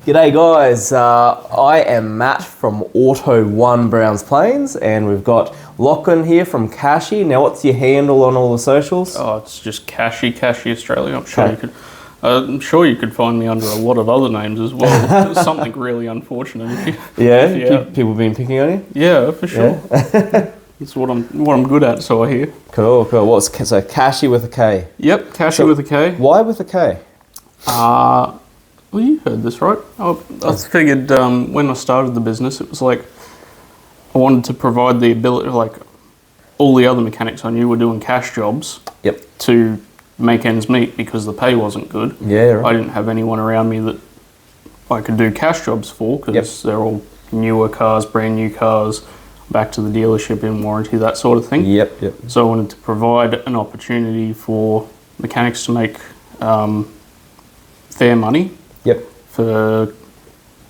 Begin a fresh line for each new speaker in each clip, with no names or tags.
G'day guys, I am Matt from Auto 1 Browns Plains, and we've got Lachlan here from Kashy. Now what's your handle on all the socials?
Oh, it's just Kashy Australia. I'm sure you could find me under a lot of other names as well. Something really unfortunate.
People been picking on you?
Yeah, for sure. Yeah. It's what I'm good at, so I hear.
Cool. So Kashy with a K?
Yep, Kashy with a K.
Why with a K?
Well, you heard this, right? I figured when I started the business, it was like I wanted to provide the ability, like all the other mechanics I knew were doing cash jobs.
Yep.
To make ends meet because the pay wasn't good.
Yeah, right.
I didn't have anyone around me that I could do cash jobs for because they're all newer cars, brand new cars, back to the dealership in warranty, that sort of thing.
Yep.
So I wanted to provide an opportunity for mechanics to make fair money.
Yep.
For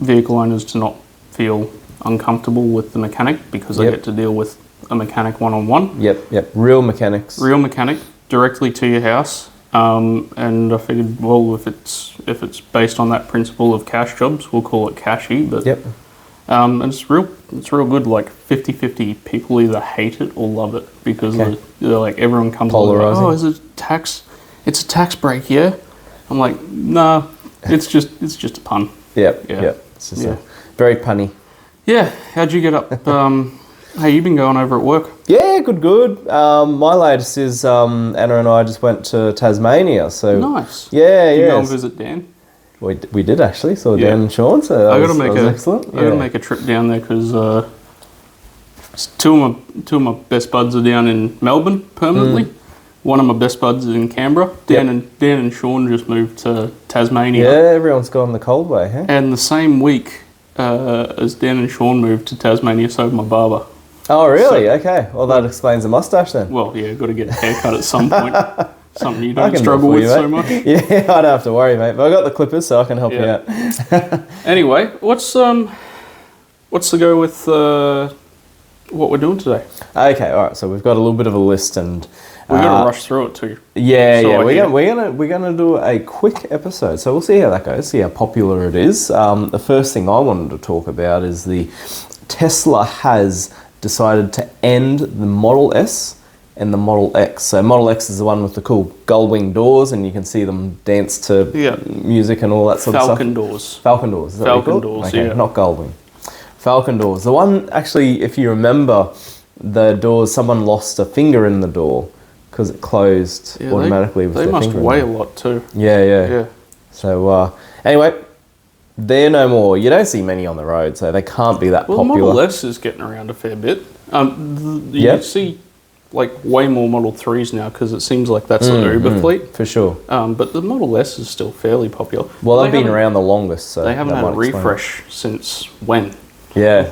vehicle owners to not feel uncomfortable with the mechanic because they get to deal with a mechanic one-on-one.
Yep. Real mechanics.
Real mechanic directly to your house. And I figured, well, if it's based on that principle of cash jobs, we'll call it Kashy. But and it's real good. Like 50-50 people either hate it or love it because they're like everyone comes
polarizing.
Like, oh, is it tax? It's a tax break, yeah. I'm like, nah. It's just a pun.
Yep. It's just very punny.
Yeah. How'd you get up? Hey, you've been going over at work?
Yeah, good. My latest is Anna and I just went to Tasmania. So
nice.
Yeah.
Did you go and visit Dan?
We did actually. Saw Dan and Sean. So that was excellent.
I got to make a trip down there because two of my best buds are down in Melbourne permanently. One of my best buds is in Canberra. Dan and Sean just moved to Tasmania.
Yeah, everyone's gone the cold way, huh?
And the same week as Dan and Sean moved to Tasmania, so did my barber.
Oh, really? So, okay. Well, that explains the mustache then.
Well, yeah, got to get a haircut at some point. Something you don't struggle with so much.
Yeah, I don't have to worry, mate. But I got the clippers, so I can help you out.
Anyway, what's the go with what we're doing today?
Okay, all right. So we've got a little bit of a list, and
we're gonna rush through it too.
We're gonna do a quick episode. So we'll see how that goes. See how popular it is. The first thing I wanted to talk about is the Tesla has decided to end the Model S and the Model X. So Model X is the one with the cool gull-wing doors, and you can see them dance to music and all that sort of stuff.
Falcon doors.
Falcon doors. Is that
Falcon
what you
doors.
Okay, not gull-wing. Falcon doors. The one actually, if you remember, the doors. Someone lost a finger in the door because it closed automatically with their finger.
They must weigh a lot too.
Yeah. So anyway, they're no more. You don't see many on the road, so they can't be that popular.
Model S is getting around a fair bit. You see like way more Model 3s now because it seems like that's an Uber fleet.
For sure.
But the Model S is still fairly popular.
Well, they've been around the longest, so
they haven't had a refresh since when?
Yeah.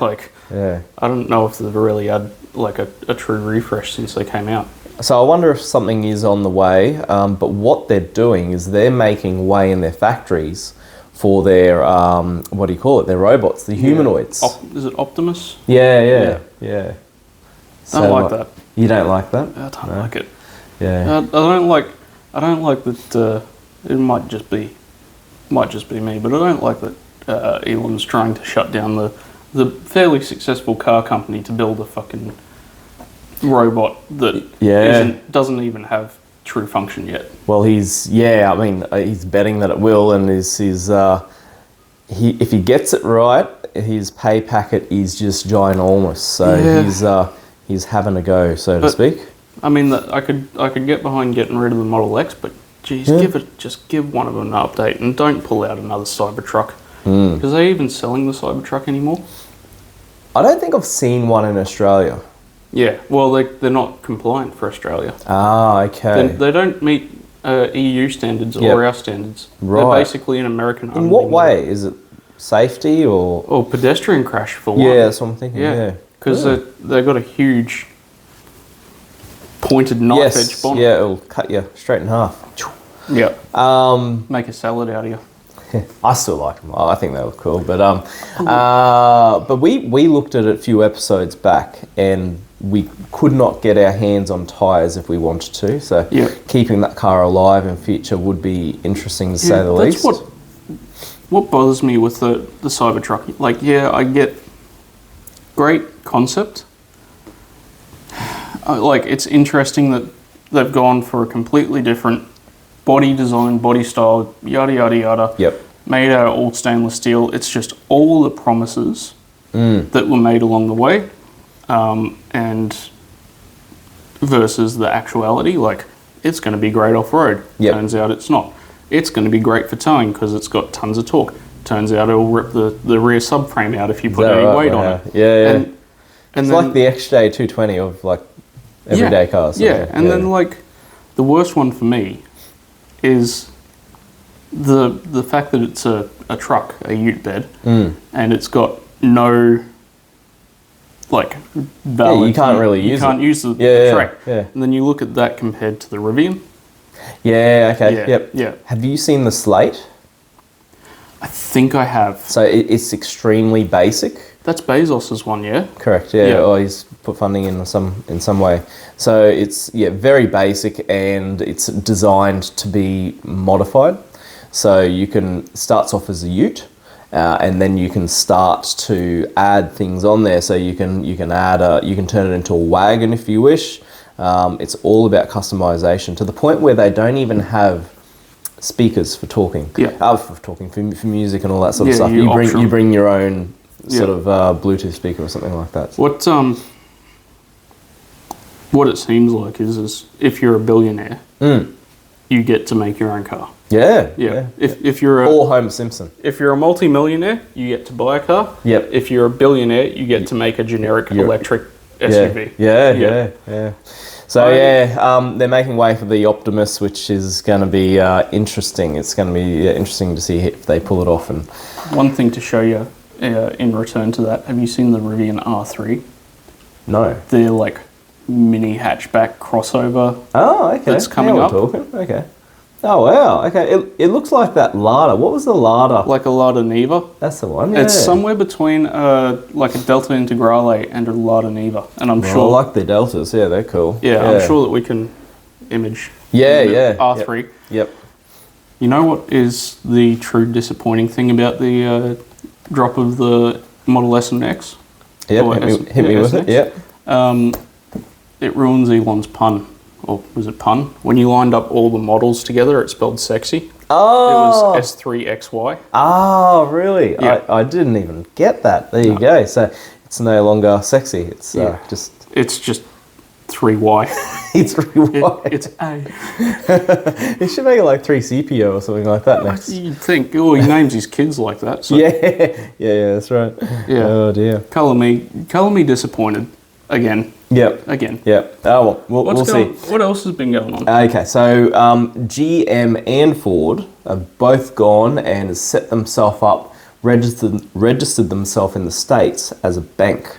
I don't know if they've really had like a true refresh since they came out.
So I wonder if something is on the way, but what they're doing is they're making way in their factories for their, their robots, the humanoids.
Is it Optimus?
Yeah.
So, don't like that.
You don't like that?
I don't like it.
Yeah.
I don't like that, it might just be me, but I don't like that Elon's trying to shut down the fairly successful car company to build a fucking robot that doesn't even have true function yet.
Well, he's betting that it will, and if he gets it right, his pay packet is just ginormous. So he's having a go, so to speak.
I mean, I could get behind getting rid of the Model X, but geez, give one of them an update and don't pull out another Cybertruck. Because are they even selling the Cybertruck anymore?
I don't think I've seen one in Australia.
Yeah, well, they're not compliant for Australia.
Ah, okay.
They don't meet EU standards or our standards.
Right.
They're basically an American.
In what way? Is it safety or?
Or pedestrian crash for one.
Yeah, that's what I'm thinking. Yeah.
Because they've got a huge pointed knife edge bonnet.
Yeah, it'll cut you straight in half.
Yeah. Make a salad out of you.
I still like them. I think they look cool. But we looked at it a few episodes back, and we could not get our hands on tyres if we wanted to. So keeping that car alive in future would be interesting to say the least.
what bothers me with the Cybertruck, like, yeah, I get great concept. Like, it's interesting that they've gone for a completely different body design, body style, yada, yada, yada.
Yep.
Made out of all stainless steel. It's just all the promises that were made along the way, and versus the actuality. Like, it's going to be great off-road.
Yep.
Turns out it's not. It's going to be great for towing because it's got tons of torque. Turns out it'll rip the rear subframe out if you put any weight on it.
Yeah.
And
it's
then,
like the XJ220 of like everyday cars.
Yeah, and then like the worst one for me is the fact that it's a truck, a ute bed, and it's got no like valid.
Yeah, you can't really use it.
You can't use the tray.
Yeah.
And then you look at that compared to the Rivian.
Yeah. Okay.
Yeah,
Yep.
yeah.
Have you seen the Slate?
I think I have.
So it's extremely basic.
That's Bezos's one, yeah.
Correct. Yeah. Or he's put funding in some way. So it's very basic, and it's designed to be modified. So you can starts off as a ute, and then you can start to add things on there. So you can add you can turn it into a wagon if you wish. It's all about customization to the point where they don't even have speakers for talking. For music and all that sort of stuff. You bring your own sort of Bluetooth speaker or something like that.
What it seems like is if you're a billionaire, you get to make your own car.
Yeah.
If you're
or Homer Simpson.
If you're a multi-millionaire, you get to buy a car.
Yep.
If you're a billionaire, you get to make a generic electric SUV.
Yeah. So they're making way for the Optimus, which is going to be interesting. It's going to be interesting to see if they pull it off. And
one thing to show you in return to that, have you seen the Rivian R3?
No.
They're like mini hatchback crossover.
Oh, okay.
That's coming up.
Okay. Oh wow. Okay. It looks like that Lada. What was the Lada?
Like a Lada Niva.
That's the one. Yeah.
It's somewhere between like a Delta Integrale and a Lada Niva, and I'm sure.
I like the Deltas. Yeah, they're cool.
Yeah, I'm sure that we can image.
Yeah.
R3.
Yep.
You know what is the true disappointing thing about the drop of the Model S and X?
Yep. Hit me with it. Yep.
It ruins Elon's pun. Or was it pun? When you lined up all the models together, it spelled sexy.
Oh.
It was S3XY.
Oh, really?
Yeah.
I didn't even get that. There you go. So it's no longer sexy. It's just...
It's just 3Y.
It's 3Y.
It's A.
He should make it like 3CPO or something like that next.
You'd think. Oh, he names his kids like that. So.
Yeah, that's right.
Yeah.
Oh, dear.
Colour me disappointed. Again.
Yep. Oh, well, we'll see.
What else has been going on?
Okay, so GM and Ford have both gone and set themselves up, registered themselves in the States as a bank.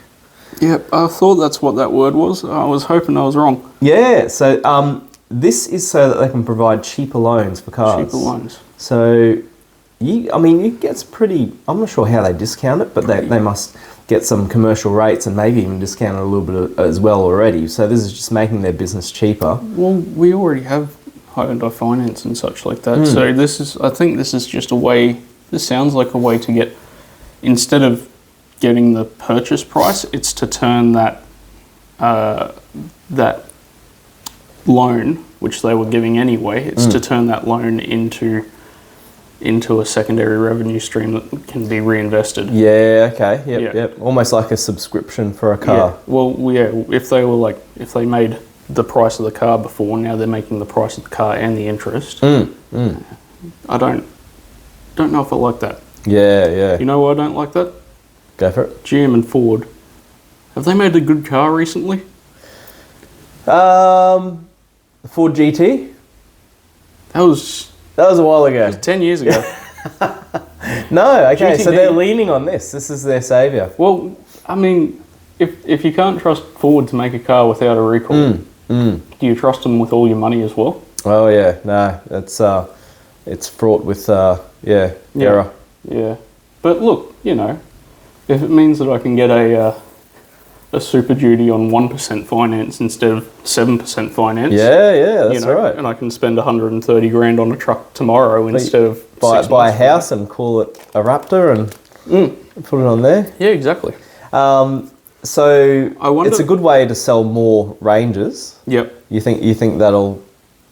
Yep, I thought that's what that word was. I was hoping I was wrong.
Yeah, so this is so that they can provide cheaper loans for cars.
Cheaper loans.
So, it gets pretty... I'm not sure how they discount it, but they must get some commercial rates and maybe even discount it a little bit as well already. So this is just making their business cheaper.
Well, we already have Hyundai Finance and such like that. So I think this is just a way... This sounds like a way to get... Instead of getting the purchase price, it's to turn that loan, which they were giving anyway, it's to turn that loan into a secondary revenue stream that can be reinvested.
Yeah, okay. Yep. Almost like a subscription for a car.
Yeah. Well, if they made the price of the car before, now they're making the price of the car and the interest. I don't know if I like that.
Yeah.
You know why I don't like that?
Go for it.
GM and Ford. Have they made a good car recently?
The Ford GT?
That was
a while ago.
It was 10 years ago.
No, okay,
GTD.
So they're leaning on this. This is their saviour.
Well, if you can't trust Ford to make a car without a recall, do you trust them with all your money as well?
Oh yeah, no, it's fraught with error.
Yeah, but look, if it means that I can get a Super Duty on 1% finance instead of 7% finance.
Yeah, that's right.
And I can spend 130 grand on a truck tomorrow instead of
buy a house and call it a Raptor and put it on there.
Yeah, exactly.
So
I wonder,
it's a good way to sell more Rangers.
Yep.
You think that'll?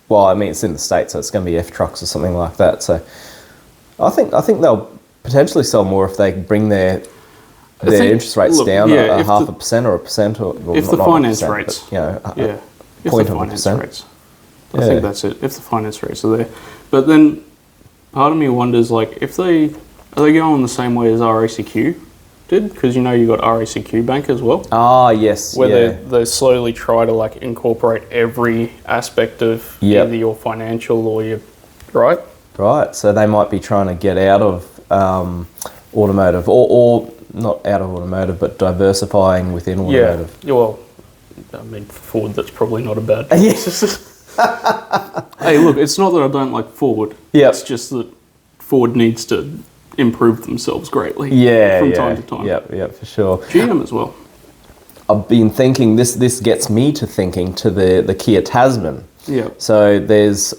Well, I mean, it's in the States, so it's going to be F trucks or something like that. So I think they'll potentially sell more if they bring their interest rates down a 0.5% or 1%, or
if the finance rates,
but, you know,
if the finance rates, I think that's it. If the finance rates are there, but then part of me wonders, like, are they going the same way as RACQ did? Because you got RACQ Bank as well.
Ah, yes.
Where they slowly try to like incorporate every aspect of either your financial or your right.
Right. So they might be trying to get out of automotive, or not out of automotive, but diversifying within automotive.
Yeah. Well, I mean, for Ford, that's probably not a bad. Hey, look, it's not that I don't like Ford.
Yeah.
It's just that Ford needs to improve themselves greatly. From time to time.
Yeah, for sure.
GM as well.
I've been thinking, this gets me to thinking to the Kia Tasman.
Yeah.
So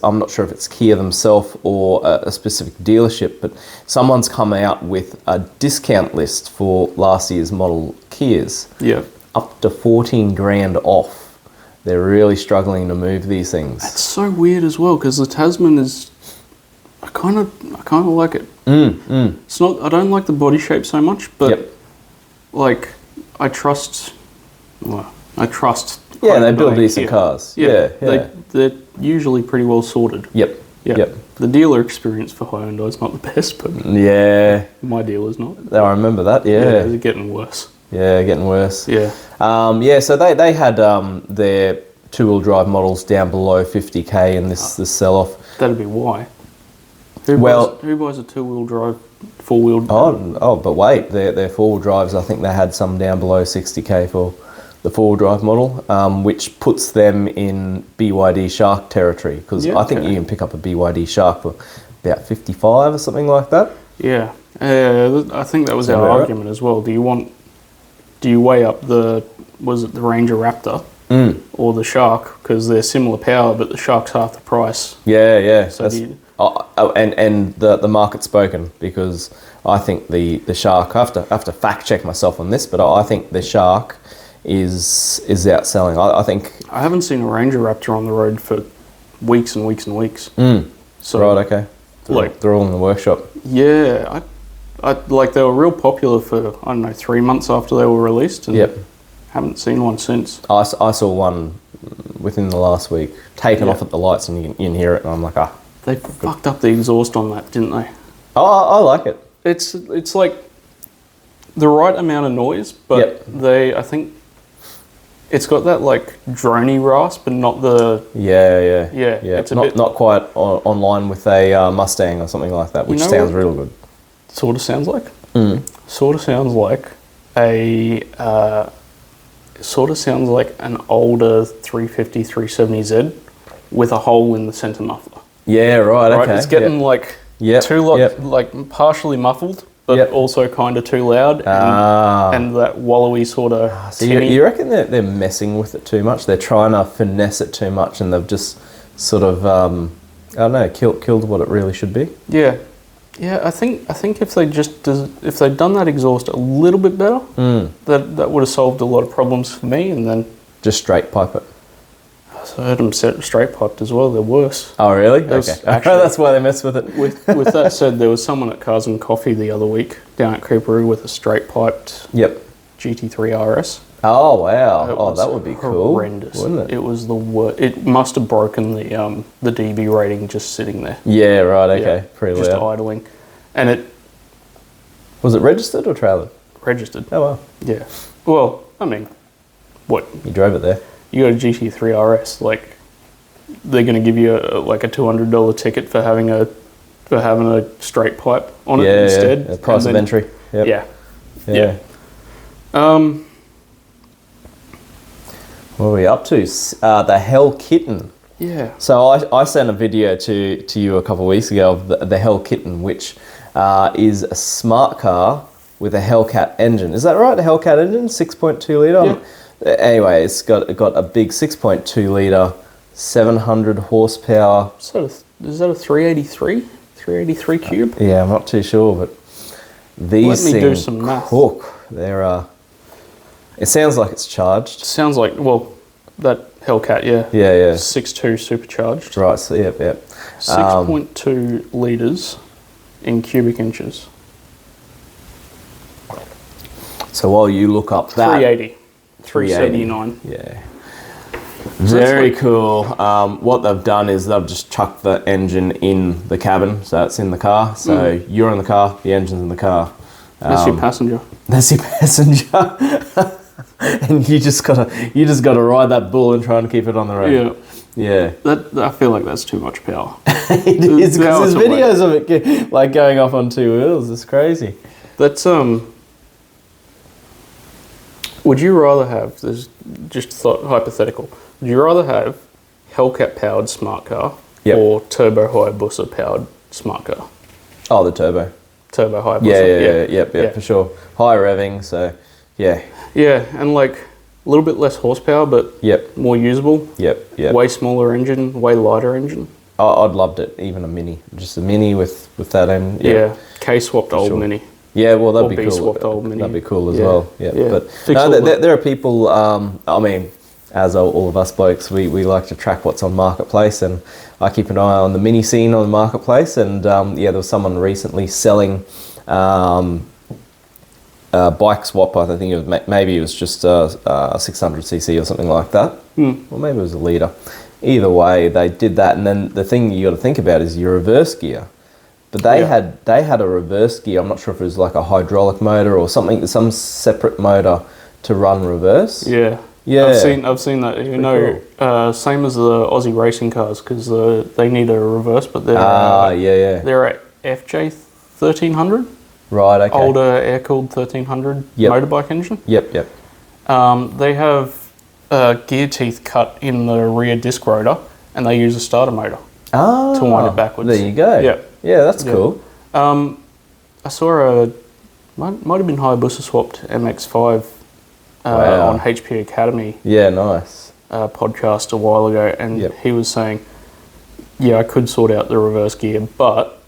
I'm not sure if it's Kia themselves or a specific dealership, but someone's come out with a discount list for last year's model Kias.
Yeah.
Up to 14 grand off. They're really struggling to move these things.
That's so weird as well, because the Tasman is, I kind of like it. It's not. I don't like the body shape so much, but like I trust.
Yeah, they build decent cars. Yeah.
They're usually pretty well sorted.
Yep.
The dealer experience for Hyundai is not the best, but my dealer's not.
I remember that. Yeah,
they're getting worse.
Yeah, getting worse.
Yeah.
So they had their two-wheel drive models down below 50k in this sell-off.
That'd be why. Who buys a two-wheel drive, four-wheel?
Oh, but wait, their four-wheel drives. I think they had some down below 60k for the four-wheel drive model, which puts them in BYD Shark territory, because I think you can pick up a BYD Shark for about 55 or something like that.
Yeah, I think that was our argument as well. Do you weigh up the Ranger Raptor or the Shark, because they're similar power, but the Shark's half the price?
Yeah. So and the market's spoken, because I think the Shark. I have to fact check myself on this, but I think the Shark is outselling. I think
I haven't seen a Ranger Raptor on the road for weeks and weeks and weeks.
So right, okay. They're all in the workshop.
Yeah, I like, they were real popular for 3 months after they were released, and haven't seen one since.
I saw one within the last week, taken off at the lights, and you can hear it, and I'm like,
They fucked up the exhaust on that, didn't they?
Oh, I like it.
It's like the right amount of noise, but I think it's got that like droney rasp, but not the
It's not quite on line with a Mustang or something like that, which sounds real good.
Sort of sounds like. Sort of sounds like an older 350 370Z with a hole in the center muffler.
Yeah, right. Okay.
It's getting like partially muffled, but also kind of too loud, and that wallowy sort of.
So you reckon they're messing with it too much? They're trying to finesse it too much, and they've just sort of I don't know, killed what it really should be.
Yeah. I think if they'd done that exhaust a little bit better, that would have solved a lot of problems for me, and then
just straight pipe it.
So I heard them straight piped as well. They're worse.
Oh, really? Okay. Actually, that's why they mess with it.
With that said, there was someone at Cars and Coffee the other week down at Cooperoo with a straight piped GT3 RS.
Oh, wow. That would be cool.
Horrendous.
Wouldn't it?
It was the worst. It must have broken the DB rating just sitting there.
Yeah, right. Okay. Pretty
just
loud.
idling. And it...
Was it registered or trailered?
Registered.
Oh, wow.
Yeah. Well, I mean, what?
You drove it there.
You got a GT3 RS, like, they're going to give you a $200 ticket for having a straight pipe on it instead.
Yeah, price of entry. Yep.
Yeah.
What are we up to? The Hell Kitten.
Yeah.
So I sent a video to you a couple of weeks ago of the Hell Kitten, which is a smart car with a Hellcat engine. Is that right? A Hellcat engine, 6.2 litre.
Yeah.
Anyway, it's got a big 6.2 litre, 700 horsepower.
Is that a 383? 383 cube?
Yeah, I'm not too sure, but these
Let me do
things
some math.
cook. It sounds like it's charged.
Sounds like, well, that Hellcat, yeah.
Yeah.
6.2 supercharged.
Right, so yep.
6.2 litres in cubic inches.
So while you look up that...
380. 379.
Yeah. Very cool. What they've done is they've just chucked the engine in the cabin, so it's in the car. So you're in the car, the engine's in the car.
That's your passenger.
That's your passenger. And you just gotta ride that bull and try and keep it on the road. Yeah.
I feel like that's too much power.
It is, because there's videos of it like going off on two wheels. It's crazy.
That's would you rather have, this just thought hypothetical, would you rather have Hellcat powered smart car or Turbo Hayabusa powered smart car?
Oh, the turbo
Hayabusa.
Yeah, for sure. High revving, so yeah.
Yeah, and like a little bit less horsepower, but more usable.
Yep.
Way smaller engine, way lighter engine.
I'd loved it, even a Mini. Just a Mini with that end.
Yeah, K-swapped old Mini.
Yeah, well, that'd be cool.
B-swapped old Mini.
That'd be cool as well. Yeah. But
no,
there are people, I mean, as all of us blokes, we like to track what's on Marketplace, and I keep an eye on the Mini scene on Marketplace, and there was someone recently selling bike swap. I think it was, maybe it was just a 600cc or something like that. Or maybe it was a litre. Either way, they did that, and then the thing you got to think about is your reverse gear. But they had a reverse gear. I'm not sure if it was like a hydraulic motor or something, some separate motor to run reverse.
Yeah. I've seen that. You know, cool. Same as the Aussie racing cars, because they need a reverse, but they're they're at FJ 1300.
Right. Okay.
Older air-cooled 1300 motorbike engine.
Yep.
They have gear teeth cut in the rear disc rotor, and they use a starter motor to wind it backwards.
There you go. Yeah, that's cool.
I saw might have been Hayabusa swapped MX-5 on HP Academy.
Yeah, nice.
Podcast a while ago, and he was saying, I could sort out the reverse gear, but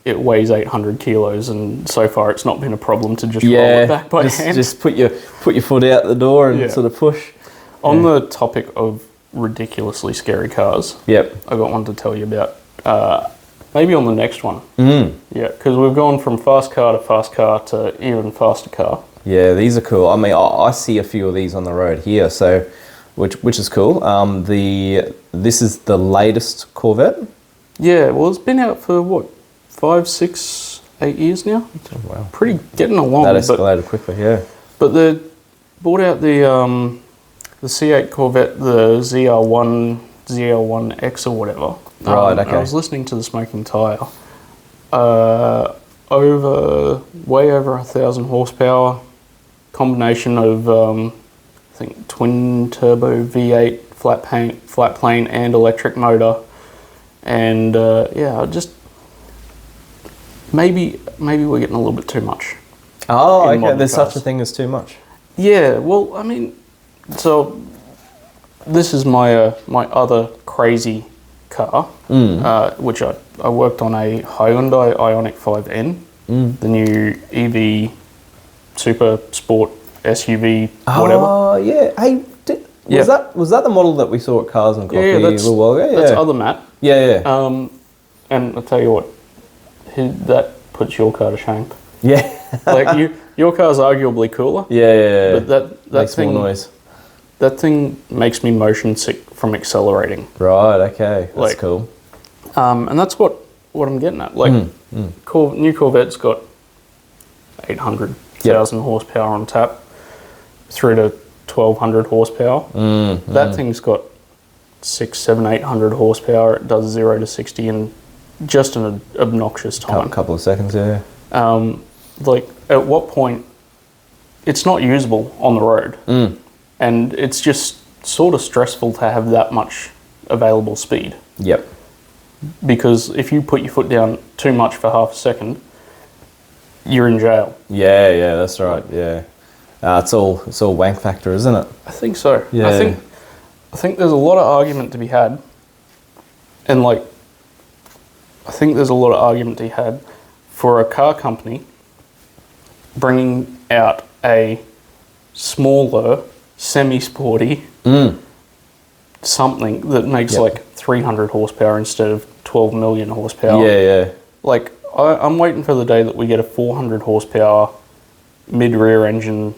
it weighs 800 kilos, and so far it's not been a problem to just roll it back by hand. Just
put your foot out the door and sort of push.
On the topic of ridiculously scary cars, I got one to tell you about. Maybe on the next one. Yeah, because we've gone from fast car to even faster car. Yeah,
these are cool. I mean, I see a few of these on the road here, so which is cool. This is the latest Corvette.
Yeah, well, it's been out for what, 5, 6, 8 years now.
Oh, wow,
pretty getting along.
That escalated quickly, yeah.
But they bought out the C8 Corvette, the ZL1X or whatever.
Right, okay.
I was listening to the Smoking Tire. Way over 1,000 horsepower, combination of I think twin turbo V8 flat plane and electric motor, and just maybe we're getting a little bit too much.
Oh, okay. There's such a thing as too much.
Yeah, well, I mean, so this is my my other crazy car, which I worked on a Hyundai Ioniq 5N, the new EV super sport SUV, whatever.
Oh, yeah. Hey, was that the model that we saw at Cars and Coffee a little while ago?
That's other Matt.
Yeah.
And I'll tell you what, that puts your car to shame.
Yeah.
Like your car's arguably cooler.
Yeah.
But that
makes
thing,
more noise.
That thing makes me motion sick from accelerating.
Right. Okay. That's cool.
And that's what I'm getting at. Like, new Corvette's got 800,000 horsepower on tap, through to 1,200 horsepower. That thing's got 600, 700, 800 horsepower. It does 0 to 60 in just an obnoxious time.
A couple of seconds, yeah.
Like, at what point, it's not usable on the road. And it's just sort of stressful to have that much available speed. Because if you put your foot down too much for half a second, you're in jail.
Yeah, that's right. Yeah, it's all wank factor, isn't it?
I think so.
Yeah.
I think there's a lot of argument to be had, and like, I think there's a lot of argument to be had for a car company bringing out a smaller, semi-sporty something that makes like 300 horsepower instead of 12 million horsepower.
Yeah.
Like, I'm waiting for the day that we get a 400 horsepower mid-rear engine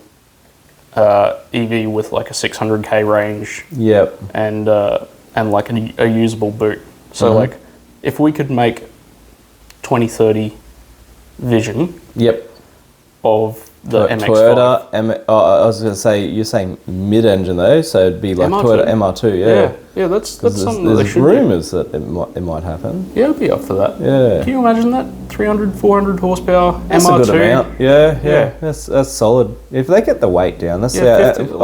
EV with like a 600k range.
Yep.
And like a usable boot. So like, if we could make 2030 vision.
Yep.
Of the MX-5.
Toyota, I was going to say, you're saying mid-engine though, so it'd be like
MR2.
Toyota MR2,
Yeah, that's something that they
there's
should
rumours that it might happen.
Yeah, I'd be up for that.
Yeah.
Can you imagine that? 300, 400 horsepower
That's
MR2?
a good amount. Yeah. That's solid. If they get the weight down, I'll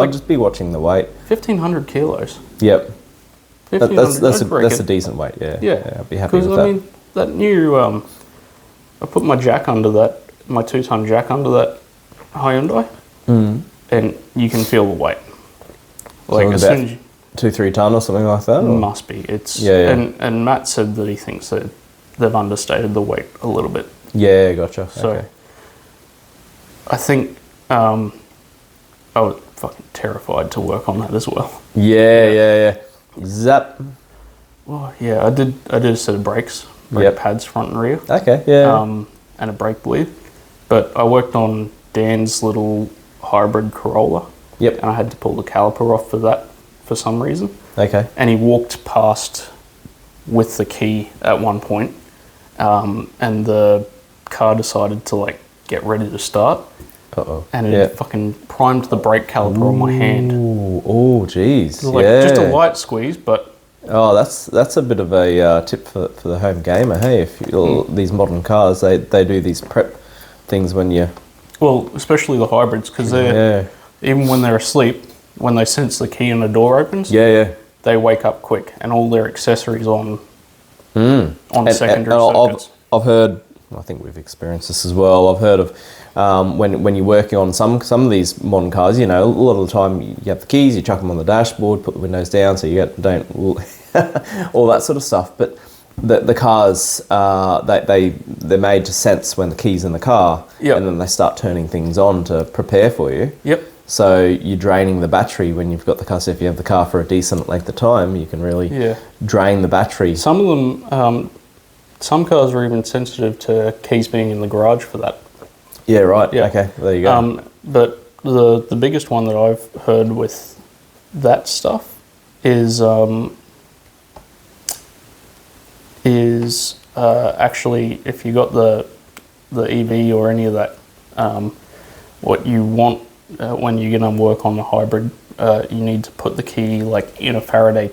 just be watching the weight.
1,500 kilos.
Yep.
1,500,
That's a decent weight, yeah. I'd be happy with that.
Because, I mean, that new, I put my jack under that, my 2-ton jack under that Hyundai, and you can feel the weight. Like, as soon as you...
2-3 ton or something like that? Or?
Must be. It's
Yeah.
And Matt said that he thinks that they've understated the weight a little bit.
Yeah, gotcha.
So,
okay.
I think I was fucking terrified to work on that as well.
Yeah. Zap.
Well, yeah, I did a set of brake pads front and rear.
Okay, yeah.
And a brake bleed. But I worked on Dan's little hybrid Corolla.
Yep.
And I had to pull the caliper off for that for some reason.
Okay.
And he walked past with the key at one point, and the car decided to like get ready to start.
Uh-oh.
And it fucking primed the brake caliper on my hand.
Oh, geez.
It was like just a light squeeze, but...
Oh, that's a bit of a tip for the home gamer. Hey, if these modern cars, they do these prep things when you...
Well, especially the hybrids, because they're... Even when they're asleep, when they sense the key and the door opens, they wake up quick, and all their accessories on secondary circuits.
I've heard, I think we've experienced this as well, I've heard of when you're working on some of these modern cars, you know, a lot of the time you have the keys, you chuck them on the dashboard, put the windows down so you don't all that sort of stuff. But the cars, they're made to sense when the key's in the car, and then they start turning things on to prepare for you. Yep. So you're draining the battery when you've got the car. So if you have the car for a decent length of time, you can really drain the battery.
Some of them, some cars are even sensitive to keys being in the garage for that.
Yeah, right. Yeah. Okay, there you go.
But the biggest one that I've heard with that stuff is actually, if you got the EV or any of that, what you want when you're going to work on the hybrid, you need to put the key like in a Faraday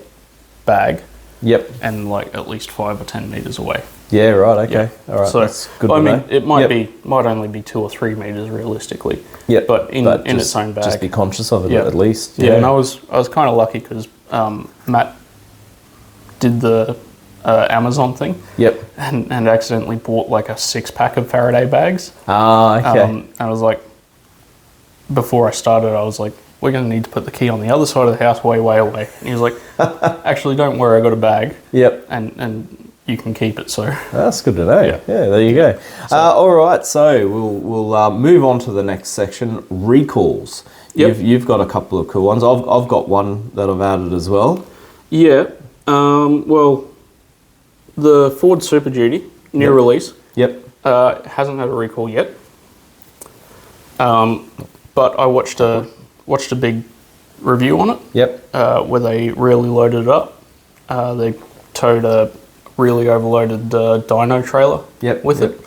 bag. Yep. And like at least 5 or 10 meters away.
Yeah, right, okay. All right,
so,
that's good to know.
It might only be 2 or 3 meters realistically.
Yep.
But in its own bag.
Just be conscious of it at least.
Yeah, and I was kind of lucky because Matt did the Amazon thing. Yep. And accidentally bought like a 6-pack of Faraday bags.
Ah, okay.
And I was like, before I started, I was like, we're going to need to put the key on the other side of the house way, way away. And he was like, actually, don't worry, I got a bag. Yep. And you can keep it, so.
That's good to know. Yeah, there you go. So, all right, so we'll move on to the next section, recalls. Yep. You've got a couple of cool ones. I've got one that I've added as well.
Yeah. Well, the Ford Super Duty, new release. Yep. Hasn't had a recall yet. But I watched a big review on it. Yep. Where they really loaded it up. They towed a really overloaded dyno trailer. Yep. With it.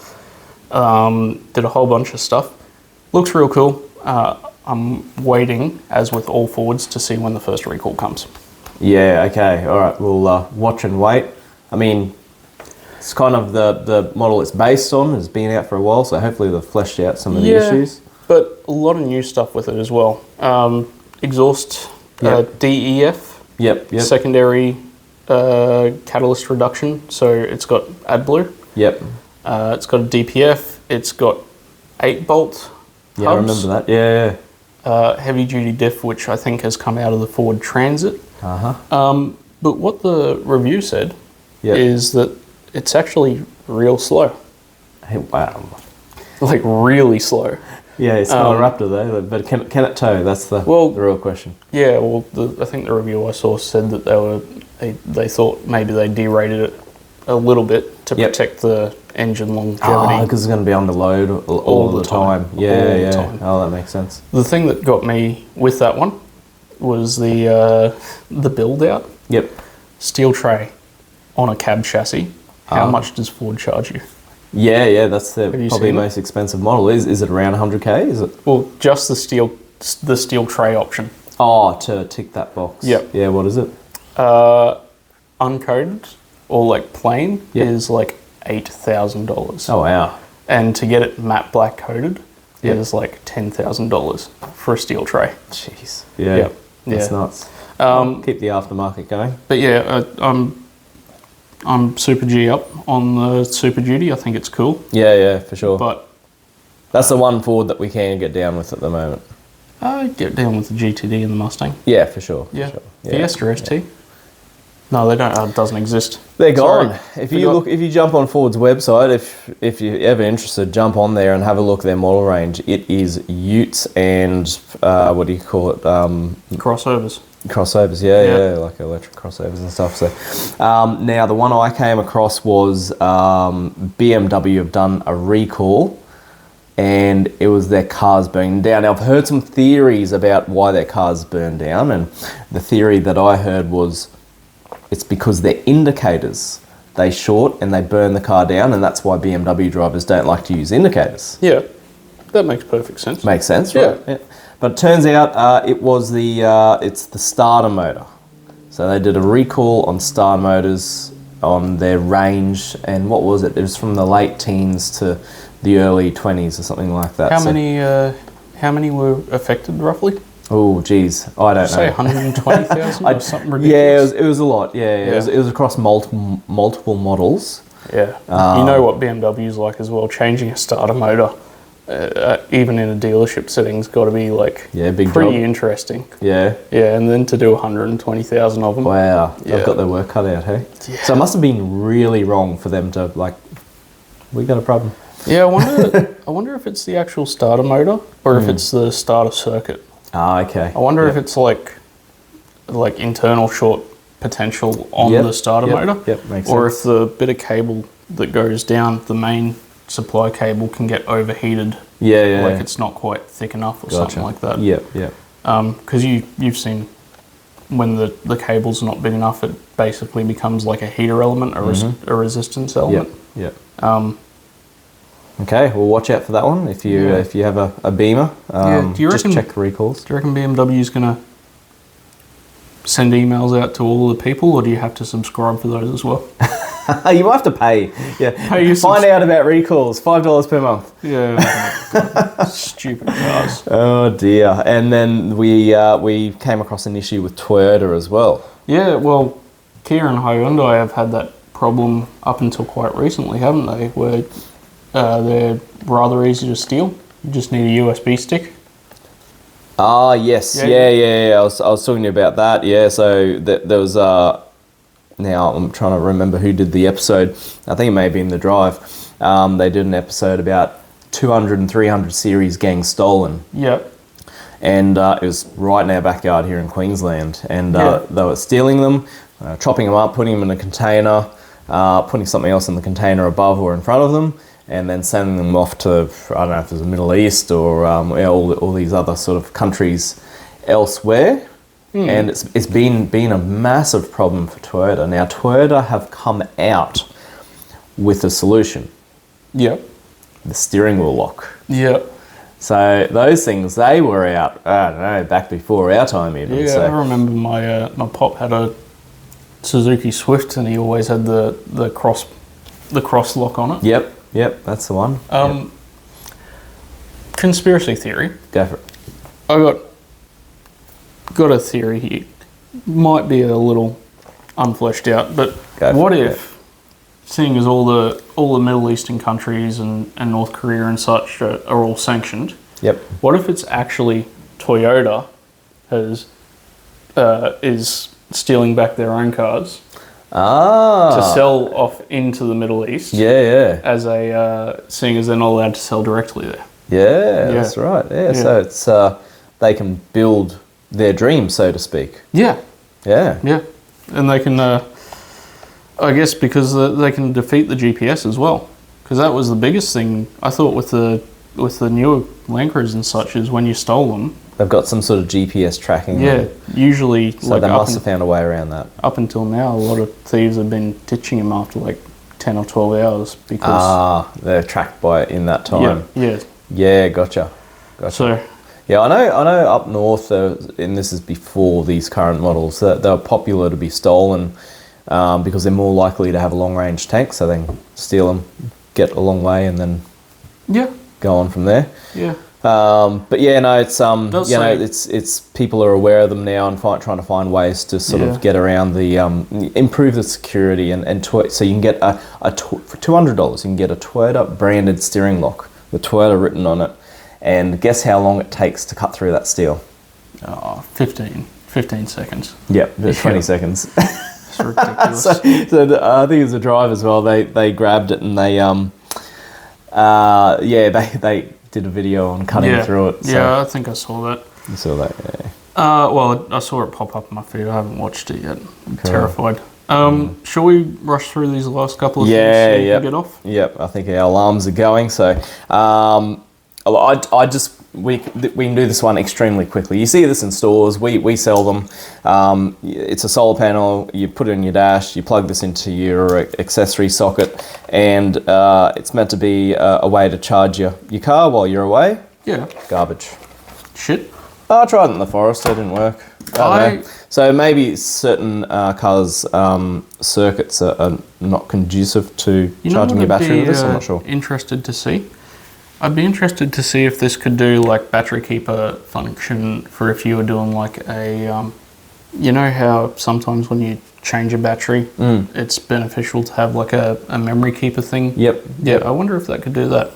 Did a whole bunch of stuff. Looks real cool. I'm waiting, as with all Fords, to see when the first recall comes.
Yeah. Okay. All right. We'll watch and wait. I mean, it's kind of the model it's based on has been out for a while, so hopefully they've fleshed out some of the issues.
But a lot of new stuff with it as well. Exhaust DEF. Yep. Secondary catalyst reduction. So it's got AdBlue. Yep. It's got a DPF. It's got 8-bolt
Yeah, I
hubs.
remember that. Yeah.
Heavy duty diff, which I think has come out of the Ford Transit. But what the review said is that it's actually real slow.
Hey, wow.
Like really slow.
Yeah, it's not a Raptor though, but can it tow? That's the real question.
Yeah, well, I think the review I saw said that they thought maybe they derated it a little bit to protect the engine longevity.
Oh, because it's going to be under load all the time. Yeah.
Time.
Oh, that makes sense.
The thing that got me with that one was the build out.
Yep.
Steel tray on a cab chassis. How much does Ford charge you?
Yeah, that's probably the most expensive model. Is it around 100k? Is it?
Well, just the steel tray option.
Oh, to tick that box.
Yep.
Yeah, what is it?
Uncoated or like plain is like $8,000.
Oh wow.
And to get it matte black coated is like $10,000 for a steel tray.
Jeez. Yeah. That's nuts. Keep the aftermarket going.
But yeah, I'm super G up on the Super Duty. I think it's cool.
Yeah, for sure.
But
that's the one Ford that we can get down with at the moment.
I get down with the GTD and the Mustang.
Yeah, for sure.
Yeah.
For sure.
Fiesta ST. No, they don't. It doesn't exist.
They're gone. If you jump on Ford's website, if you're ever interested, jump on there and have a look at their model range. It is Utes and what do you call it?
Crossovers.
Crossovers, yeah, like electric crossovers and stuff. So now the one I came across was BMW have done a recall, and it was their cars burning down. Now I've heard some theories about why their cars burned down, and the theory that I heard was it's because their indicators, they short and they burn the car down, and that's why BMW drivers don't like to use indicators.
Yeah, that makes perfect sense.
Makes sense, right? Yeah. But it turns out it's the starter motor. So they did a recall on starter motors on their range, and what was it? It was from the late teens to the early 20s or something like that.
How many were affected roughly?
Oh, geez, I don't know.
Say 120,000 or something ridiculous.
Yeah, it was a lot. Yeah. It was across multiple models.
Yeah, you know what BMW's like as well. Changing a starter motor, even in a dealership setting's got to be like
big
pretty
job.
interesting.
Yeah,
and then to do 120,000 of them.
Wow, they've got their work cut out, hey? Yeah. So it must have been really wrong for them to we got a problem.
Yeah, I wonder if it's the actual starter motor or if it's the starter circuit.
Ah, okay.
I wonder if it's like internal short potential on the starter motor.
Yep, makes sense.
Or if the bit of cable that goes down, the main supply cable, can get overheated.
Yeah.
Like it's not quite thick enough or something like that.
Yeah.
Because you've seen when the cable's not big enough, it basically becomes like a heater element, a resistance element.
Yep. Okay, well, watch out for that one if you have a Beamer.
Do you
just check the recalls.
Do you reckon BMW's going to send emails out to all the people, or do you have to subscribe for those as well?
You might have to pay. Yeah, find out about recalls. $5 per month.
Yeah, stupid cars.
Oh dear! And then we came across an issue with Toyota as well.
Yeah, well, Kia and Hyundai have had that problem up until quite recently, haven't they? Where they're rather easy to steal. You just need a USB stick.
Ah, yes. Yeah. I was talking to you about that. Yeah, so there was... now, I'm trying to remember who did the episode. I think it may have been The Drive. They did an episode about 200 and 300 series getting stolen.
Yep.
And it was right in our backyard here in Queensland. And they were stealing them, chopping them up, putting them in a container, putting something else in the container above or in front of them, and then sending them off to, I don't know if it was the Middle East or all these other sort of countries elsewhere. And it's been a massive problem for Toyota. Now, Toyota have come out with a solution.
Yep.
The steering wheel lock.
Yep.
So those things, they were out, I don't know, back before our time even.
Yeah,
so.
I remember my pop had a Suzuki Swift, and he always had the cross lock on it.
Yep, that's the one.
Conspiracy theory.
Go for it.
I got a theory here. Might be a little unfleshed out, but what if seeing as all the Middle Eastern countries and North Korea and such are all sanctioned.
Yep.
What if it's actually Toyota is stealing back their own cars to sell off into the Middle East?
Yeah.
As seeing as they're not allowed to sell directly there.
Yeah, that's right. Yeah, so it's they can build their dream, so to speak.
Yeah.
Yeah.
Yeah. And they can, I guess, because they can defeat the GPS as well. Because that was the biggest thing, I thought, with the newer Land Cruisers and such, is when you stole them.
They've got some sort of GPS tracking.
Yeah, usually.
So they must have found a way around that.
Up until now, a lot of thieves have been ditching them after like 10 or 12 hours because...
they're tracked by it in that time.
Yeah.
Yeah, gotcha.
So...
Yeah, I know up north, and this is before these current models, they're popular to be stolen because they're more likely to have a long-range tank, so they can steal them, get a long way, and then go on from there.
Yeah.
But yeah, no, it's it's people are aware of them now and trying to find ways to sort of get around the improve the security so you can get for $200 you can get a Toyota branded steering lock with Toyota written on it. And guess how long it takes to cut through that steel?
15 seconds.
Yep, 20 seconds.
It's ridiculous.
so I think as a drive as well, they grabbed it and they they did a video on cutting through it. So.
Yeah, I think I saw that.
You saw that, yeah.
Well, I saw it pop up on my feed. I haven't watched it yet. I'm terrified. Shall we rush through these last couple of things so we can get off? Yep,
I think our alarms are going. So we can do this one extremely quickly. You see this in stores. We sell them. It's a solar panel. You put it in your dash. You plug this into your accessory socket, and it's meant to be a way to charge your car while you're away.
Yeah.
Garbage.
Shit.
I tried it in the forest. It didn't work. So maybe certain cars' circuits are not conducive to charging your battery with this. I'm not sure.
Interested to see. I'd be interested to see if this could do like battery keeper function for if you were doing like a, you know how sometimes when you change a battery, it's beneficial to have like a memory keeper thing.
Yep.
Yeah, I wonder if that could do that.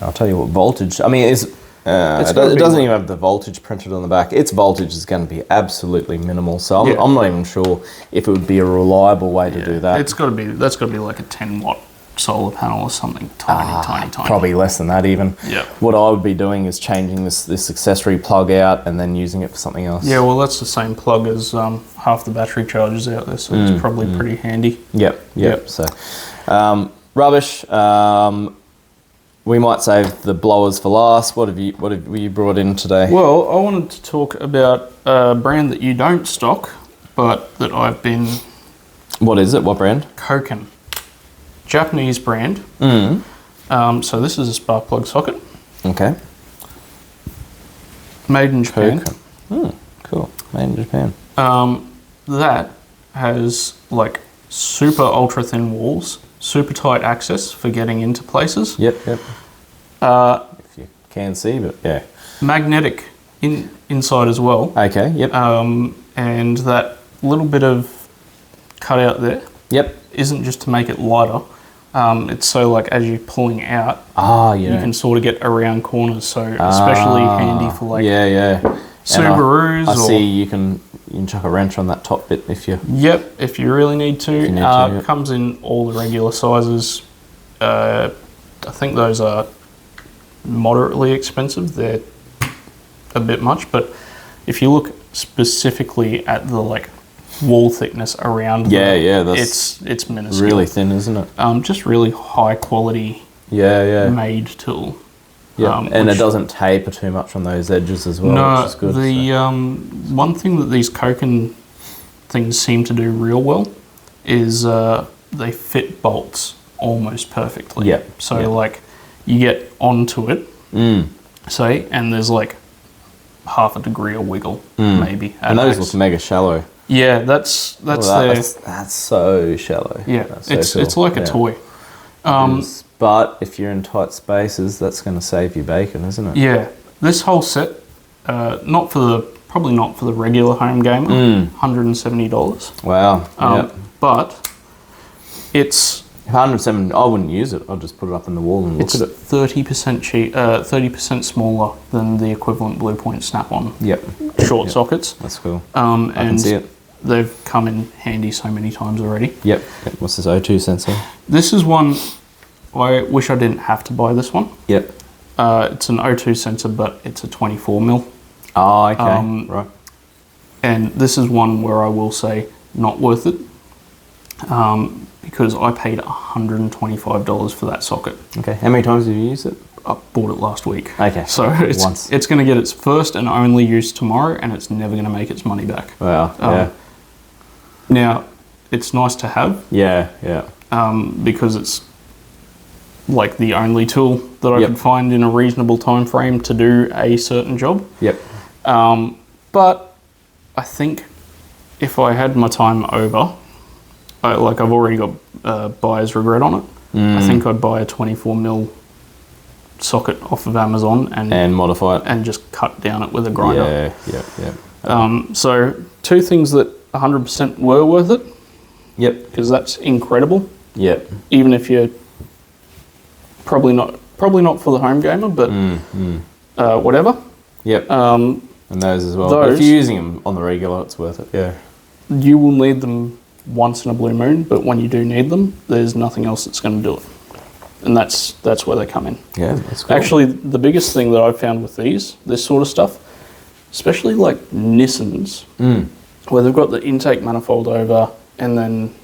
I'll tell you what voltage. I mean, it doesn't even have the voltage printed on the back. Its voltage is going to be absolutely minimal. So I'm not even sure if it would be a reliable way to do that.
That's got to be like a 10-watt solar panel or something tiny.
Probably less than that even.
Yeah.
What I would be doing is changing this accessory plug out and then using it for something else.
Yeah, well, that's the same plug as half the battery chargers out there, so it's probably pretty handy.
Yep. So, rubbish. We might save the blowers for last. What have you brought in today?
Well, I wanted to talk about a brand that you don't stock, but that I've been...
What is it? What brand?
Kitten. Japanese brand. So this is a spark plug socket.
Okay.
Made in Japan.
Cool. Made in Japan.
That has like super ultra thin walls, super tight access for getting into places.
Yep. If you can see, but yeah.
Magnetic inside as well.
Okay. Yep.
And that little bit of cutout there.
Yep.
Isn't just to make it lighter. It's so like as you're pulling out, you can sort of get around corners. So especially handy for like Subarus.
I see you can chuck a wrench on that top bit if you.
Yep, if you really need to. Comes in all the regular sizes. I think those are moderately expensive. They're a bit much, but if you look specifically at the like wall thickness around
that's
it's minuscule.
Really thin, isn't it?
Just really high quality made tool.
Yeah, and it doesn't taper too much on those edges as well, which is good.
One thing that these Kitten things seem to do real well is they fit bolts almost perfectly.
Yeah.
So like you get onto it, say, and there's like half a degree of wiggle maybe.
And those look mega shallow.
Yeah, that's
so shallow.
Yeah, it's like a toy.
But if you're in tight spaces, that's going to save you bacon, isn't it?
Yeah, this whole set, probably not for the regular home gamer, $170.
Wow.
But It's
107. I wouldn't use it. I'll just put it up in the wall and look
it's
at it.
30% cheap, 30% smaller than the equivalent Blue Point Snap-on
Yep.
short sockets.
That's cool.
And
I can see it.
they've come in handy so many times already.
Yep. What's this O2 sensor?
This is one. I wish I didn't have to buy this one.
Yep.
It's an O2 sensor, but it's a 24mm.
Oh, okay. Right.
And this is one where I will say not worth it, because I paid $125 for that socket.
Okay. How many times have you used it?
I bought it last week.
Okay.
So it's going to get its first and only use tomorrow, and it's never going to make its money back.
Wow. Yeah.
Now, it's nice to have.
Yeah. Yeah.
Because it's like the only tool that I could find in a reasonable time frame to do a certain job.
Yep.
But I think if I had my time over, I've already got buyer's regret on it. I think I'd buy a 24mm socket off of Amazon
and modify it
and just cut down it with a grinder.
Yeah.
So 2 things that 100% were worth it.
Yep.
Because that's incredible.
Yep.
Even if you're probably not for the home gamer, but whatever.
Yep. And those as well. But if you're using them on the regular, it's worth it. Yeah.
You will need them once in a blue moon, but when you do need them, there's nothing else that's going to do it. And that's where they come in.
Yeah, that's cool.
Actually, the biggest thing that I've found with this sort of stuff, especially like Nissans, where they've got the intake manifold over and then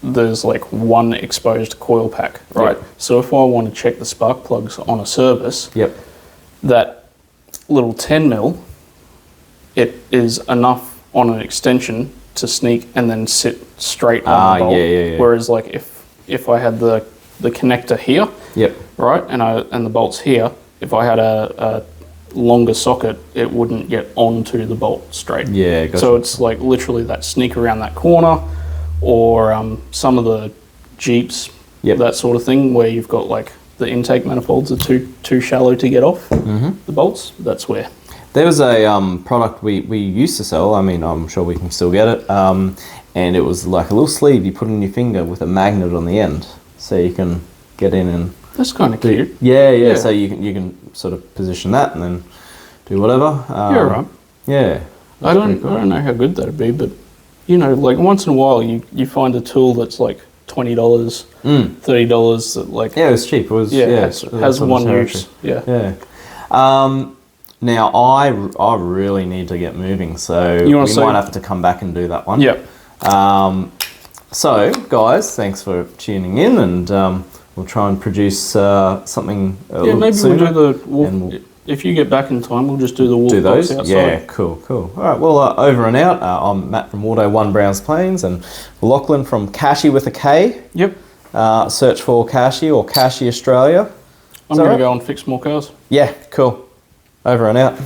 there's like one exposed coil pack, right?
Yep.
So if I want to check the spark plugs on a service, that little 10mm, it is enough on an extension to sneak and then sit straight on the bolt. Whereas like if I had the connector here, right, and the bolts here, if I had a longer socket, it wouldn't get onto the bolt straight.
Yeah, gotcha.
So it's like literally that sneak around that corner, or some of the Jeeps, that sort of thing, where you've got like the intake manifolds are too shallow to get off the bolts. That's where.
There was a product we used to sell. I mean, I'm sure we can still get it. And it was like a little sleeve you put in your finger with a magnet on the end, so you can get in and.
That's kind of cute.
Yeah. So you can sort of position that and then do whatever.
Yeah, right.
Yeah.
I don't know how good that'd be, but you know, like once in a while you find a tool that's like $20, $30 that like.
Yeah, it was cheap. It was
has one use.
Yeah. Now I really need to get moving, so we might have to come back and do that one.
Yep.
So guys, thanks for tuning in, and we'll try and produce something.
Maybe
sooner,
we'll do if you get back in time, we'll just do the walk.
Do those?
Outside.
Yeah, cool. All right, well, over and out. I'm Matt from Auto 1 Browns Plains, and Lachlan from Kashy with a K.
Yep.
Search for Kashy or Kashy Australia.
I'm going to go and fix more cars.
Yeah, cool. Over and out.